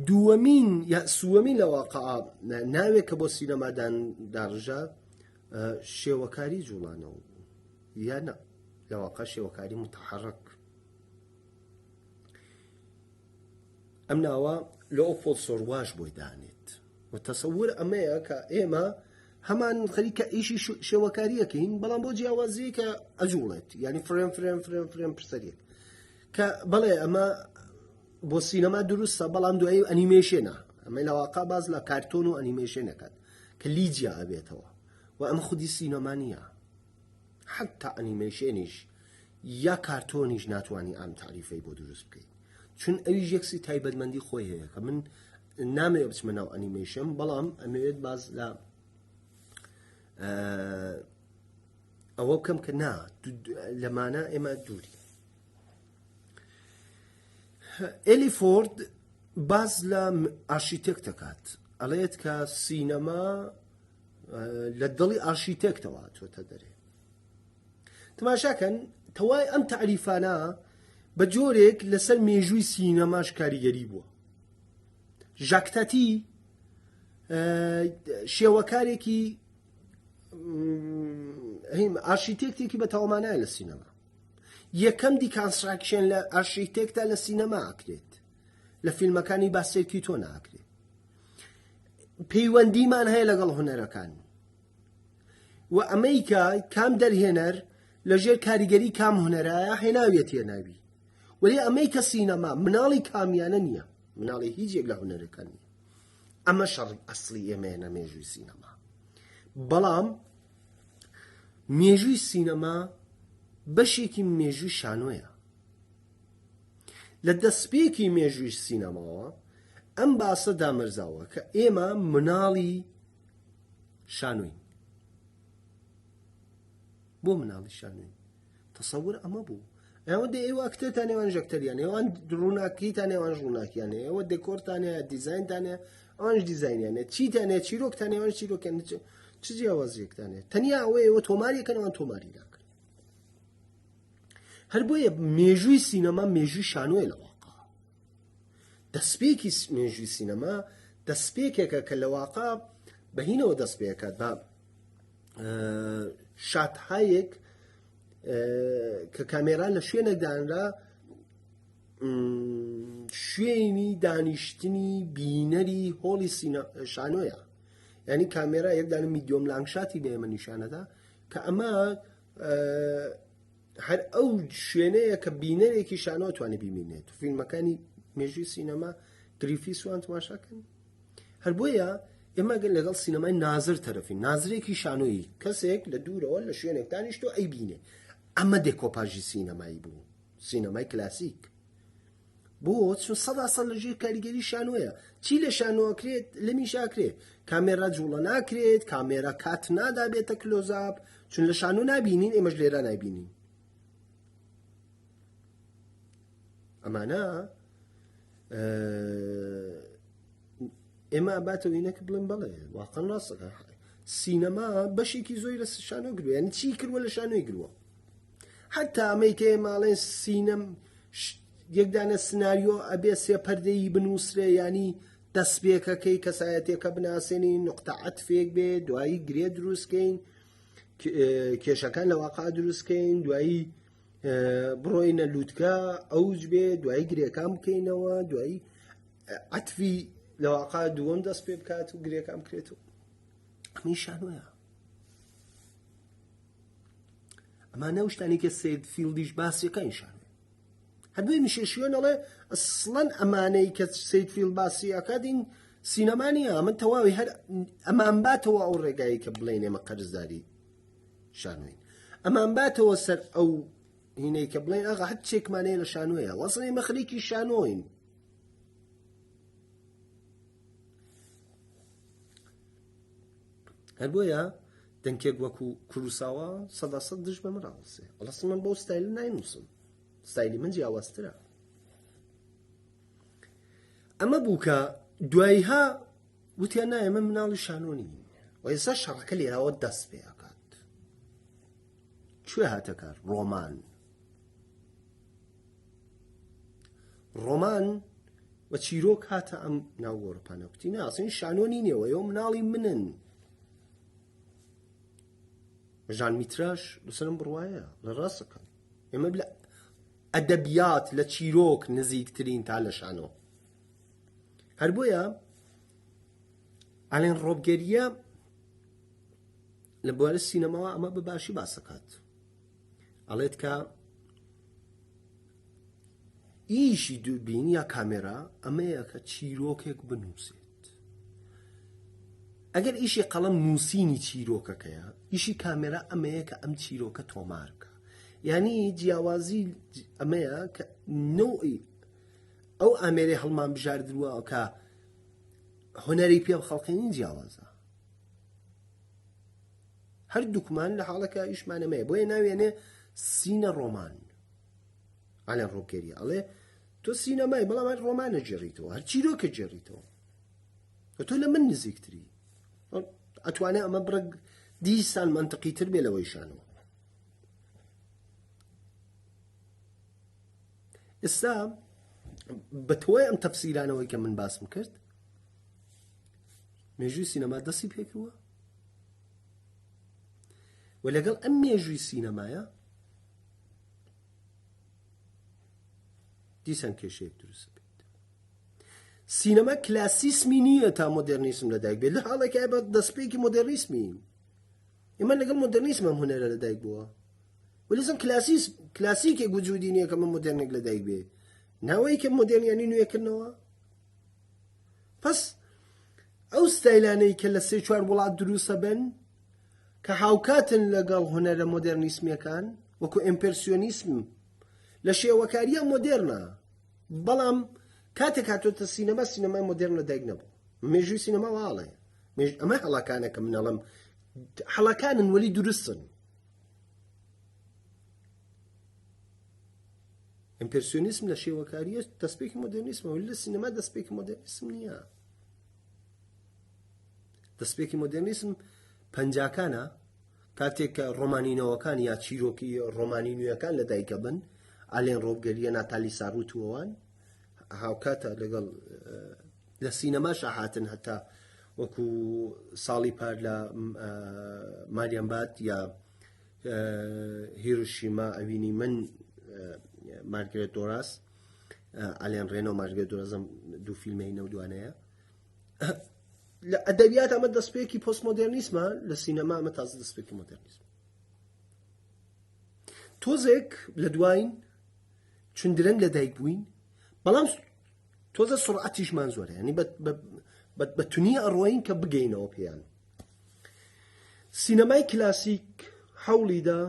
دووەمین یا سووەمین لە واقعا ناوێک کە بۆ سینەمادان داڕژا شێوەکاری جوڵانەوە یا نە لە واقع شێوەکاری متحرک. ئەم ناوە لە ئۆپۆل سۆرواش بۆی دانێت و تەسەور ئەمەیە کە ئێمە هەمان خەریکە ئیشی شێوەکاریەکەین بەڵام بۆ جیاوازی کە ئەجوڵێت یعنی فرێم پرسەرێت کە بەڵێ ئەمە بۆ سینەما دروستە بەڵام دوایی ئەنیمێشنە ئەمە لە واقع باز لە کارتۆن و ئەنیمێشنەکەات کە لیجیا ئەبێتەوە و ئەمە خودی سینەما نییە حتا ئەنیمێشنیش یا کارتۆنیش ناتوانانی ئەم تعریفەی بۆ دروست بکەیت چون ئەویش یەکسی تایبەتمەندی خۆی هەیە کە من نامەوێت بچمە ناو ئەنیمێشن بەڵام ئەمەوێت باز لە ئەوە بکەم کە نا لەمانە ئێمە دووری. ئێلی فۆرد باز لە ئارشیتێکت دەکات ئەڵێت کە سینەما لە دڵی ئارشیتێکتەوە چۆتە دەرێ. تەماشاکەن تەوای ئەم تعریفانە بە جۆرێک لەسەر مێژووی سینەماش کاریگەری بووە. ژاک تاتی شێوەکارێکی ئارشیتێکتێکی بە تەوامانایە لە سینەما. یەکەم دیکانستراکشن لە ئارشیتێکتا لە سینەما ئاکرێت لە فیلمەکانی باسێکی تۆ ناکرێت. پەیوەندیمان هەیە لەگەڵ هونەرەکان و ئەمریکا کام دەرهێنەر لەژێر کاریگەری کام هونەرایە هێناوێت هێناوی ولی ئەمریکا سینەما مناڵی کامیانە نییە مناڵی هیچێک لە هونەرەکان نییە. ئەمە شەڕی ئەسڵی ئێمەیە مێژووی سینەما. بەڵام مێژووی سینەما بەشێکی مێژووی شانۆیە. لە دەستپێکی مێژووی سینەماوە ئەم باسە دامەرزاوە کە ئێمە مناڵی شانۆین. بۆ مناڵی شانۆین تەسەور ئەمە بوو ئێوە ئێوە ئەکتێتان نێوان ژەکتەریان ئێوان ڕووناکیتان نێوان ڕووناکیانێ ئێوە دێکۆرتانێ دیزاینتانێ ئەوانش دیزاینیانێ چیتانێ چیرۆکتان نێوان چیرۆکیان چ جیاوازیەکتانێ تەنیا ئەوە ئێوە تۆماریەکەن ئەوان تۆماری ناکەن. هەر بۆیە مێژووی سینەما مێژووی شانۆیە لە واقع. دەستپێکی مێژووی سینەما دەستپێکێکە کە لە واقع بەهینەوە دەستپێکات بە شاتهایەک کە کامێرا لە شوێنێک دانرا شوێنی دانیشتنی بینەری هۆڵی شانۆیە. یعنی کامێرا یەکدانە میدیۆم لانگشاتی بە ئێمە نیشانەدا کە ئەمە هەر ئەو شوێنەیە کە بینەرێکی شانۆ توانێت ببینێت. فیلمەکانی مێژووی سینەما گریفیسوان تماشاکەن. هەر بۆیە ئێمە لەگەڵ سینەمای نازر تەرەفین نازرێکی شانۆیی کەسێک لە دوورەوە لە شوێنێک دانیشتۆ ئەی بینێ. ئەمە دێکۆپاژی سینەمایی بوو سینەمای کلاسیک بۆ چون سەدا سەد لەژێر کاریگەری شانۆیە. چی لە شانۆکرێت لە میشاکرێت کامێرا جوڵە ناکرێت کامێرا کات نادابێتە کلۆزاپ چون لە شانۆ نابینین ئێمەش لێرە نابینین. ئەمانە ئێمە باتەوینەکە بڵێن بەڵێ واقعا ڕاستەکە سینەما بەشێکی زۆری لە شانۆ گرووە یعنی چی کردووە لە شانۆی گرووە. حتا ئەمەیکە ماڵێن سینەم یەکدانە سناریۆ ئەبێ سێ پەردەی بنووسرێ ینی دەستپێکەکەی کەسایەتێکە بناسێنی نقطە عەتفێک بێ دوایی گرێ دروستکەین کێشەکان لە واقع دروستکەین دوایی بڕۆینە لووتکە ئەوج بێ دوایی گرێکان بکەینەوە دوایی عەتفی لە واقع دووەم دەست پێ بکات و گرێکان بکرێت و ئەمەی شانۆیە. ئەمانە شتانی کە سید فیلدیش باسیەکەی شانۆیە. هەردووی میشێشیۆنەڵێ ئەسڵەن ئەمانەی کە سید فیلد باسیەکەدین سینەما نییە من تەواوی هەر ئەمان باتەوە ئەو ڕێگایی کە بڵێن ئێمە قەرزداری شانۆین ئەمان باتەوە سەر ئەو هینەی کە بڵێن ئاغا هەر چێکمانەیە لە شانۆیە وەسڵ ئێمە خەریکی شانۆین. هەر بۆیە دەنکێک وەکو کوروساوا سەدا سەد دژ بە مراوەسێ وەڵاست من بۆ ستایل ناینووسم ستایلی من جیاوازترە. ئەمە بوو کە دواییها وتیان نا ئێمە مناڵی شانۆ نین و ئێستا شەڕەکە لێراوە دەست پێ ئەکات. کوێ هاتە کار؟ ڕۆمان و چیرۆک هاتە ئەم ناو گۆڕپانە کوتی ناسین شانۆنی نێوە ئێوە مناڵی منن ژان میتراش لەسەرم بڕوایە لە ڕاستەکە ئێمە لە ئەدەبیات لە چیرۆک نزیکترین تا لە شانۆ هەر بۆیە ئالێن ڕۆبگەریە لە بوارە سینەماوە ئەمە بەباشی باسەکات ئەڵێت کە ئیشی دووربین یا کامێرا ئەمەیە کە چیرۆکێک بنووسێت ئەگەر ئیشی قەڵەم نووسینی چیرۆکەکەیە ئیشی کامێرا ئەمەیە کە ئەم چیرۆکە تۆمارکە یعنی جیاوازی ئەمەیە کە نوعی ئەو ئامێرەی هەڵمان بژاردووە کە هونەری پێ خەڵقێنی جیاوازە هەردووکمان لە حاڵەکە ئیشمانەمەیە بۆیە ناوێنێ سینە ڕۆمان ئالێن ڕۆبگەریە ئەڵێ تۆ سینەمای بەڵام هەر ڕۆمانە جێڕیتەوە هەر چیرۆکە جێڕیتەوە تۆ لە من نزیکتری ئەتوانێ ئەمە بڕە دیسان منتقی تر بێ لەوەی شانەوە ئێستا بە تۆی ئەم تەفسیرانەوەی کە من باسم کرد مێژووی سینەما دەستی پێکردووە و لەگەڵ ئەم مێژووی سینەمایە دیسان کێشەیەک دروست بێت سینەما کلاسیسمی نییە تا مۆدرنیسم لەدایک بێت لە حاڵێکە بە دەستپێکی مۆدرنیسمین ئێمە لەگەڵ مۆدرنیسم ئەم هونەرە لەدایک بووە وەلیزم کلاسیکێک وجودی نییە کە من مۆدرنێک لەدایک بێ ناوەی کە مۆدرنیانی نوێکردنەوە پس ئەو ستایلانەی کە لە 3-4 وڵات دروستە بن کە هاوکاتن لەگەڵ هونەرە مۆدرنیسمیەکان وەکو ئیمپرسیۆنیسم لە شێوەکاریە مۆدرنە بەڵام کاتێک هاتوۆتە سینەما سینەمای مۆدرن لەدایک نەبوو مێژووی سینەما واڵێ ئەمە هەڵاکانە کە منەڵم هەڵاکانن وەلی دروستن ئیمپرسیۆنیسم لە شێوەکاریە دەستپێکی مۆدرنیسمە ولی لە سینەما دەستپێکی مۆدرنیسم نییە دەستپێکی مۆدرنیسم پەنجاکانە کاتێک کە ڕۆمانینەوەکان یا چیرۆکی ڕۆمانی نوێیەکان لەدایکە بن ئالێن ڕۆبگەریە ناتالی ساڕووتوەوان هاوکاتە لەگەڵ لە سینەماشە هاتن هەتا وەکو ساڵی پار لە ماریەمبات یا هیروشیما ئەوینی من مارگرێت دۆراس ئالێن ڕێنۆ مارگرێت دۆرازم دوو فیلمەی نەودوانەیە لە ئەدەبیات ئەمە دەستپێکی پۆست مۆدرنیسمە لە سینەما ئەمە تازە دەستپێکی مۆدرنیسم تۆزێک لە دوایین چون درەنگ لەدایک بووین بەڵام تۆزە سرعەتیشمان زۆرە ینی بە تونی ئەڕۆین کە بگەینەوە پێیان سینەمای کلاسیک هەوڵیدا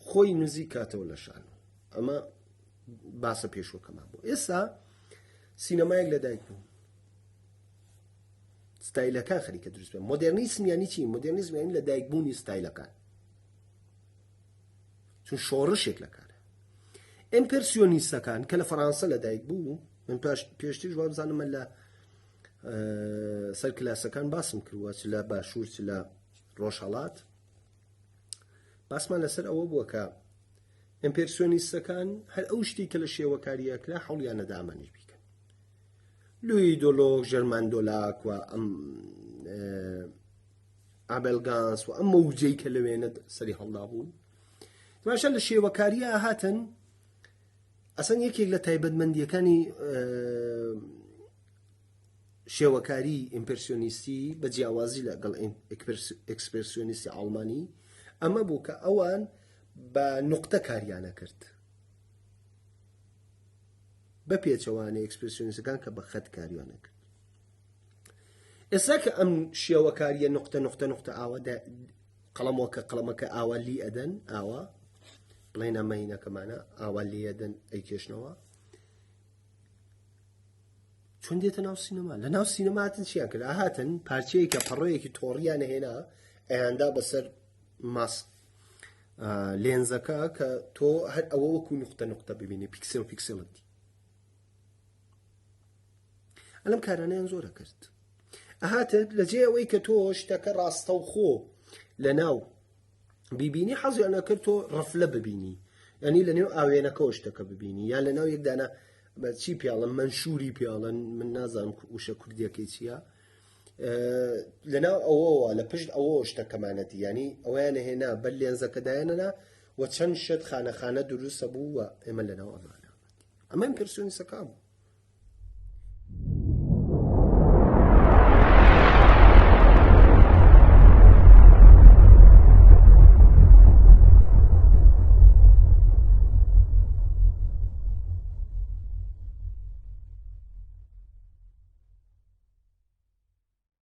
خۆی نزیک کاتەوە لە شان ئەمە باسە پێشوەکەمان بوو ئێستا سینەمایەک لەدایک بوو ستایلەکان خەریکە دروست بێ مۆدرنیسم یانی چی مۆدرنیسم یانی لەدایکبوونی ستایلەکان چون شۆڕشێک لە کارە ئیمپرسیۆنیستەکان کە لە فەڕەنسا لەدایک بوو من پێشتر جواب بزانم من لە سەر کلاسەکان باسم کردووە چ لە باشوور چ لە ڕۆژهەڵات باسمان لەسەر ئەوە بووە کە ئیمپرسیۆنیستەکان هەر ئەو شتی کە لە شێوەکاریەکرا هەوڵیانەدا ئەمانیش بیکەن لوی دۆلۆک ژەرمان دۆلاک و ئەم ئابێلگانس و ئەم مەوجەی کە لەوێنە سەری هەڵدا بوون باشە لە شێوەکاریە هاتن ئەسەن یەکێک لە تایبەتمەندیەکانی شێوەکاری ئیمپرسیۆنیستی بە جیاوازی لەگەڵ ئەکسپرسیۆنیستی ئاڵمانی ئەمە بوو کە ئەوان بە نوقتە کاریانە کرد بە پێچەوانەی ئەکسپرسیۆنیستەکان کە بە خەت کاریانە کرد ئێستا کە ئەم شێوەکاریە نوقتە ئاوە قەڵەمەکە ئاوا لی ئەدەن ئاوا بڵێن ئەمەینەکەمانە ئاوا لی ئەدەن ئەیکێشنەوە چۆن دێتە ناو سینەما لە ناو سینەماتن چیان کرد ئاهاتن پارچەیەکە پەڕۆیەکی تۆڕیانە هێنا ئەیاندا بەسەر ماسک لێنزەکە کە تۆ هەر ئەوە وەکو نوقتە ببینی پیکسێل پیکسێڵەتی ئەلەم کارانەیان زۆرە کرد ئەهاتت لە جێ ئەوەی کە تۆ شتەکە ڕاستەوخۆ لە ناو بیبینی حەزیانە کرد تۆ ڕەفلە ببینی ینی لە نێو ئاوێنەکەەوە شتەکە ببینی یان لە ناو یەکدانە چی پیاڵن منشوری پیاڵن من نازانم وشە کوردیەکەی چییە لەناو ئەوەوە لە پشت ئەوە شتەکەمانەتی ینی ئەویان هێنا بەر لێنزەکەدایەنەنا و چەند شت خانەخانە دروستە بوو و ئێمە لەناو ئەمانە ئەمە ئیمپرسیۆنیستەکان بوو.